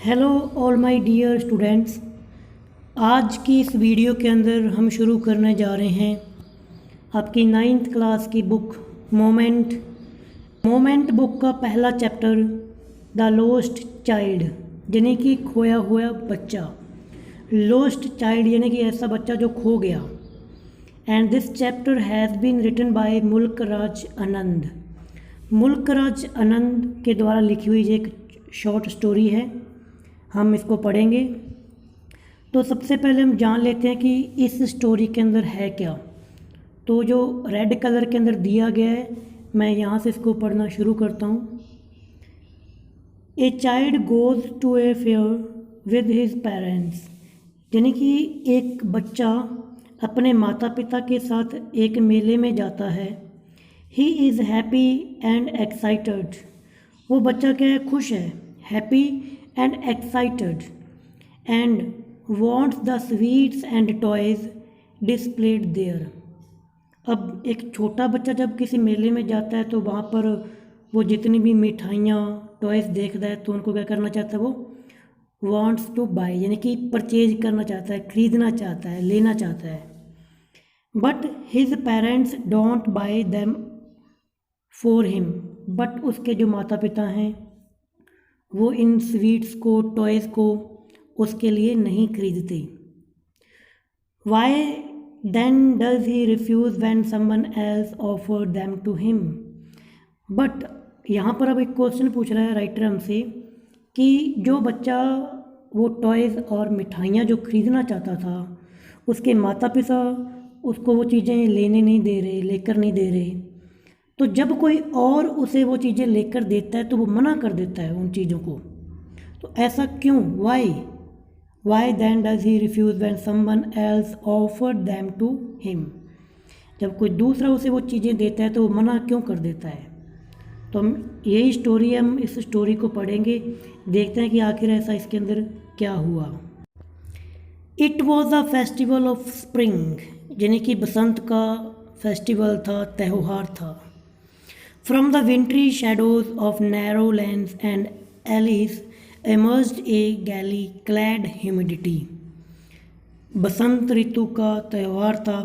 Hello all my dear students. आज की इस वीडियो के अंदर हम शुरू करने जा रहे हैं आपकी 9th क्लास की बुक मोमेंट बुक का पहला चैप्टर द लॉस्ट चाइल्ड, यानी कि खोया हुआ बच्चा। लॉस्ट चाइल्ड यानी कि ऐसा बच्चा जो खो गया। And this chapter has been written by Mulk Raj आनंद। मुल्क राज आनंद के द्वारा लिखी हुई एक शॉर्ट स्टोरी है, हम इसको पढ़ेंगे। तो सबसे पहले हम जान लेते हैं कि इस स्टोरी के अंदर है क्या। तो जो रेड कलर के अंदर दिया गया है, मैं यहाँ से इसको पढ़ना शुरू करता हूँ। A child goes to a fair with his parents, यानी कि एक बच्चा अपने माता पिता के साथ एक मेले में जाता है। He is happy and excited, वो बच्चा क्या है, खुश है, happy and excited, and wants the sweets and toys displayed there। अब एक छोटा बच्चा जब किसी मेले में जाता है तो वहाँ पर वो जितनी भी मिठाइयाँ टॉयज़ देखता है तो उनको क्या करना चाहता है, वो wants to buy यानी कि परचेज करना चाहता है, ख़रीदना चाहता है, लेना चाहता है। But his parents don't buy them for him, but उसके जो माता पिता हैं वो इन स्वीट्स को, टॉयज़ को उसके लिए नहीं खरीदते। Why then does he refuse when someone else offer them to him. But यहाँ पर अब एक क्वेश्चन पूछ रहा है राइटर हमसे कि जो बच्चा वो टॉयज़ और मिठाइयाँ जो ख़रीदना चाहता था, उसके माता पिता उसको वो चीज़ें लेने नहीं दे रहे, लेकर नहीं दे रहे, तो जब कोई और उसे वो चीज़ें लेकर देता है तो वो मना कर देता है उन चीज़ों को। तो ऐसा क्यों, Y then does he refuse when someone else offered them to him। जब कोई दूसरा उसे वो चीज़ें देता है तो वो मना क्यों कर देता है। तो हम यही स्टोरी, हम इस स्टोरी को पढ़ेंगे, देखते हैं कि आखिर ऐसा इसके अंदर क्या हुआ। It was a festival of spring, यानी कि बसंत का फेस्टिवल था, त्यौहार था। From the wintry shadows of narrow lanes and alleys emerged a galley clad humidity। बसंत ऋतु का त्यौहार था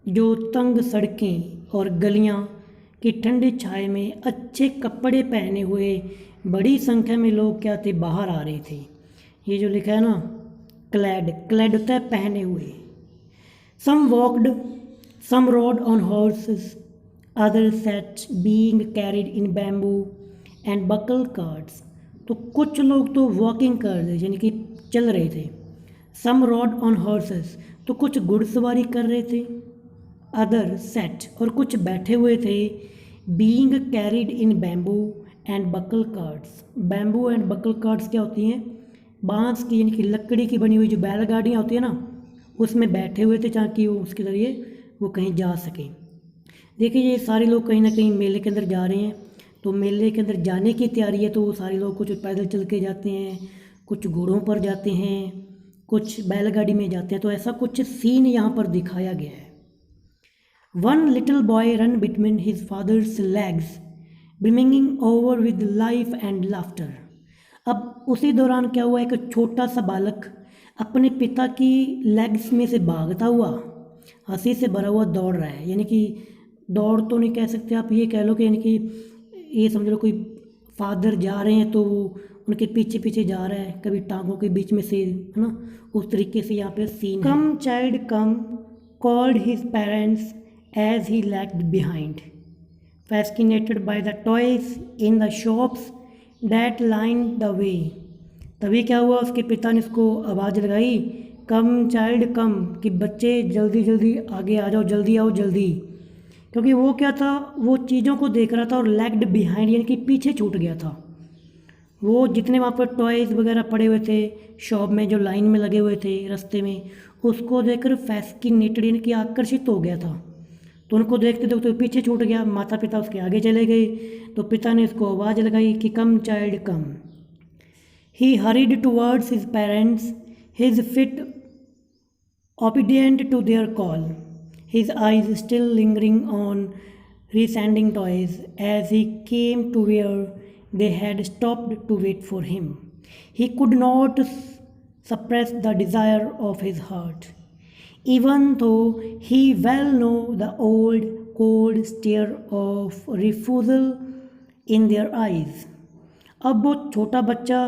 जो तंग सड़कें और गलियां की ठंडी छाए में अच्छे कपड़े पहने हुए बड़ी संख्या में लोग क्या थे, बाहर आ रहे थे। ये जो लिखा है ना, क्लैड होता है पहने हुए। Some walked, some rode on horses, other set being carried in bamboo and buckle carts. तो कुछ लोग तो वॉकिंग कर रहे, यानी कि चल रहे थे। सम रोड ऑन हॉर्सेस, तो कुछ घुड़सवारी कर रहे थे। अदर सेट, और कुछ बैठे हुए थे। Being carried in bamboo and buckle carts. Bamboo and buckle carts क्या होती हैं, बांस की यानी कि लकड़ी की बनी हुई जो बैलगाड़ियाँ होती है ना, उसमें बैठे हुए थे ताकि वो उसके ज़रिए वो कहीं जा सकें। देखिए ये सारे लोग कहीं ना कहीं मेले के अंदर जा रहे हैं, तो मेले के अंदर जाने की तैयारी है। तो वो सारे लोग कुछ पैदल चल के जाते हैं, कुछ घोड़ों पर जाते हैं, कुछ बैलगाड़ी में जाते हैं। तो ऐसा कुछ सीन यहाँ पर दिखाया गया है। One little boy run between his father's legs brimming over with life and laughter. अब उसी दौरान क्या हुआ, एक छोटा सा बालक अपने पिता की लेग्स में से भागता हुआ हंसी से भरा हुआ दौड़ रहा है। यानी कि दौड़ तो नहीं कह सकते आप, ये कह लो कि यानी कि ये समझ लो कोई फादर जा रहे हैं तो वो उनके पीछे पीछे जा रहा है, कभी टांगों के बीच में से, है ना, उस तरीके से यहाँ पे scene. Come child come called his parents as he lagged behind, fascinated by the toys in the shops that line the way. तभी क्या हुआ, उसके पिता ने उसको आवाज़ लगाई, कम चाइल्ड कम, कि बच्चे जल्दी जल्दी आगे आ जाओ, जल्दी आओ जल्दी। क्योंकि वो क्या था, वो चीज़ों को देख रहा था और लैग्ड बिहाइंड यानी कि पीछे छूट गया था। वो जितने वहाँ पर टॉयज़ वगैरह पड़े हुए थे शॉप में, जो लाइन में लगे हुए थे रास्ते में, उसको देखकर फैस्किनेटेड यानी कि आकर्षित हो गया था। तो उनको देखते देखते पीछे छूट गया, माता पिता उसके आगे चले गए। तो पिता ने उसको आवाज़ लगाई कि come child come. He hurried towards his parents, his fit obedient to their call, his eyes still lingering on resounding toys as he came to where they had stopped to wait for him। He could not suppress the desire of his heart, even though he well knew the old cold stare of refusal in their eyes. अब वो छोटा बच्चा,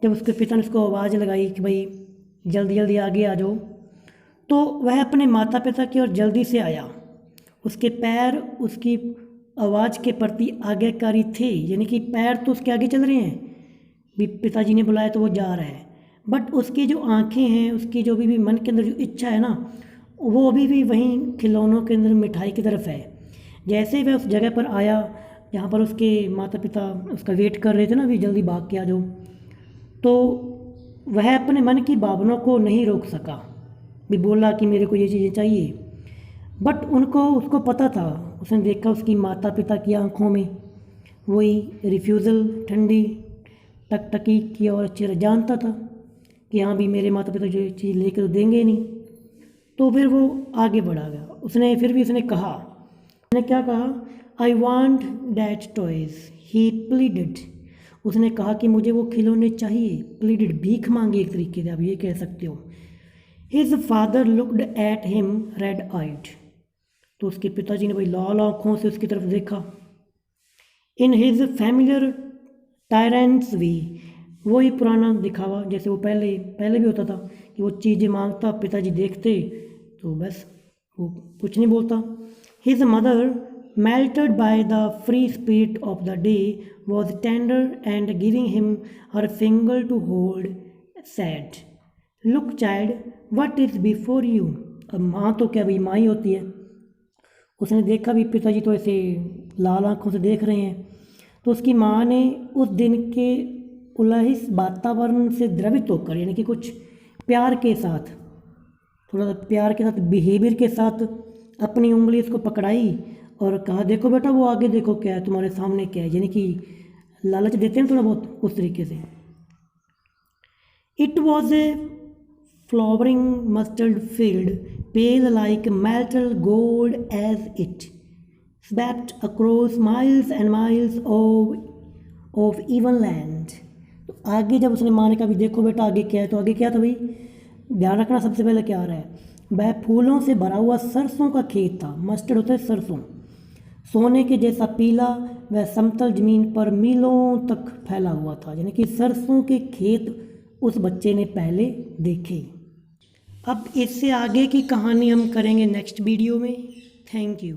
जब उसके पिता ने उसको आवाज़ लगाई कि भाई जल्दी जल्दी आगे आ जाओ, तो वह अपने माता पिता की ओर जल्दी से आया। उसके पैर उसकी आवाज़ के प्रति आज्ञाकारी थे, यानी कि पैर तो उसके आगे चल रहे हैं, भी पिताजी ने बुलाया तो वो जा रहा है, बट उसकी जो आंखें हैं, उसकी जो भी मन के अंदर जो इच्छा है ना, वो अभी भी वहीं खिलौनों के अंदर मिठाई की तरफ है। जैसे ही वह उस जगह पर आया जहाँ पर उसके माता पिता उसका वेट कर रहे थे ना, भी जल्दी भाग के आ जाओ, तो वह अपने मन की भावनाओं को नहीं रोक सका, भी बोला कि मेरे को ये चीज़ें चाहिए। बट उसको पता था, उसने देखा उसकी माता पिता की आंखों में वही रिफ्यूज़ल, ठंडी टकटकी की, और अच्छी तरह जानता था कि हाँ भी मेरे माता पिता जो ये चीज़ लेकर तो देंगे नहीं। तो फिर वो आगे बढ़ा गया। उसने क्या कहा, I want that toys, he pleaded. उसने कहा कि मुझे वो खिलौने चाहिए। प्लीडेड, भीख मांगी एक तरीके से आप ये कह सकते हो। His father looked at him red eyed, तो उसके पिताजी ने भाई लाल आँखों से उसकी तरफ देखा। इन हिज फैमिलियर टायरेंट्स वे, वही पुराना दिखावा जैसे वो पहले भी होता था कि वो चीज़ें मांगता, पिताजी देखते तो बस वो कुछ नहीं बोलता। His mother melted by the free spirit of the day was tender and giving him her finger to hold said, look child, what is before you। अब माँ तो क्या भाई माँ ही होती है। उसने देखा भी पिताजी तो ऐसे लाल आंखों से देख रहे हैं, तो उसकी माँ ने उस दिन के उल्लास वातावरण से द्रवित होकर, यानी कि कुछ प्यार के साथ, थोड़ा सा प्यार के साथ, बिहेवियर के साथ अपनी उंगली उसको पकड़ाई और कहा, देखो बेटा वो आगे देखो क्या है, तुम्हारे सामने क्या है, यानी कि लालच देते हैं थोड़ा बहुत उस तरीके से। It was a flowering mustard field, pale like metal gold as it swept across miles and miles of even land. तो आगे जब उसने माने का भी देखो बेटा आगे क्या है, तो आगे क्या था भाई, ध्यान रखना सबसे पहले क्या आ रहा है, वह फूलों से भरा हुआ सरसों का खेत था। मस्टर्ड होता है सरसों, सोने के जैसा पीला, वह समतल जमीन पर मीलों तक फैला हुआ था, यानी कि सरसों के खेत उस बच्चे ने पहले देखे। अब इससे आगे की कहानी हम करेंगे नेक्स्ट वीडियो में। Thank you.